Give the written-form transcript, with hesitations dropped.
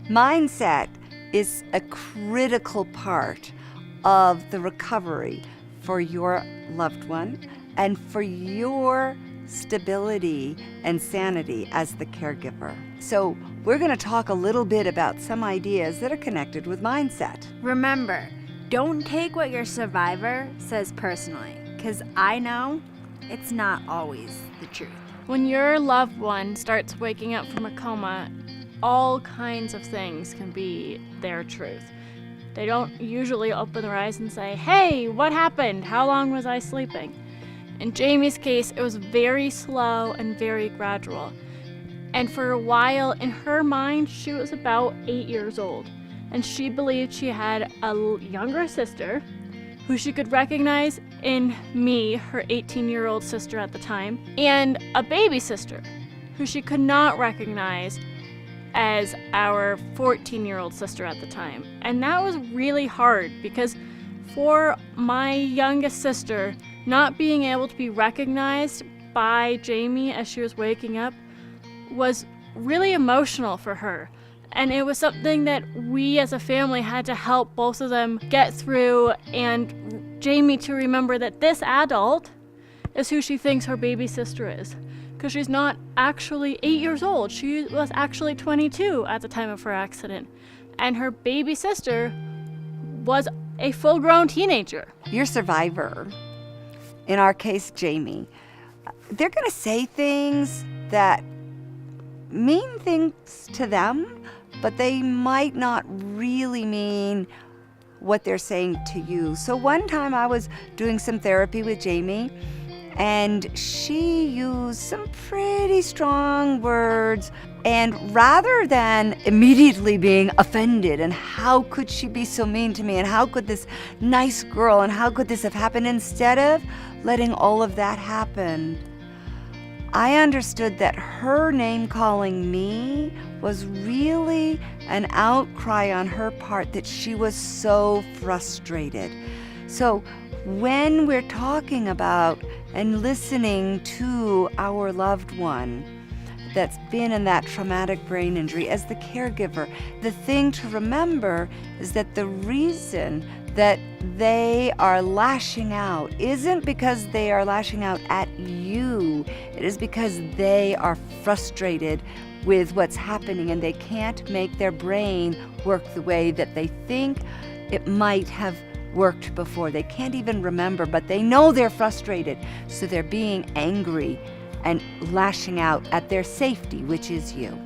Mindset is a critical part of the recovery for your loved one and for your stability and sanity as the caregiver. So we're going to talk a little bit about some ideas that are connected with mindset. Remember, don't take what your survivor says personally, because I know it's not always the truth. When your loved one starts waking up from a coma, all kinds of things can be their truth. They don't usually open their eyes and say, "Hey, what happened? How long was I sleeping?" In Jamie's case, it was very slow and very gradual. And for a while, in her mind, she was about 8 years old. And she believed she had a younger sister who she could recognize in me, her 18-year-old sister at the time, and a baby sister who she could not recognize as our 14-year-old sister at the time. And that was really hard because for my youngest sister, not being able to be recognized by Jamie as she was waking up was really emotional for her. And it was something that we as a family had to help both of them get through, and Jamie to remember that this adult is who she thinks her baby sister is. Because she's not actually 8 years old. She was actually 22 at the time of her accident. And her baby sister was a full-grown teenager. Your survivor, in our case, Jamie, they're going to say things that mean things to them, but they might not really mean what they're saying to you. So one time I was doing some therapy with Jamie, and she used some pretty strong words. And rather than immediately being offended, and how could she be so mean to me, and how could this nice girl, and how could this have happened, instead of letting all of that happen, I understood that her name calling me was really an outcry on her part that she was so frustrated. So when we're talking about and listening to our loved one that's been in that traumatic brain injury, as the caregiver, the thing to remember is that the reason that they are lashing out isn't because they are lashing out at you. It is because they are frustrated with what's happening, and they can't make their brain work the way that they think it might have worked before. They can't even remember, but they know they're frustrated. So they're being angry and lashing out at their safety, which is you.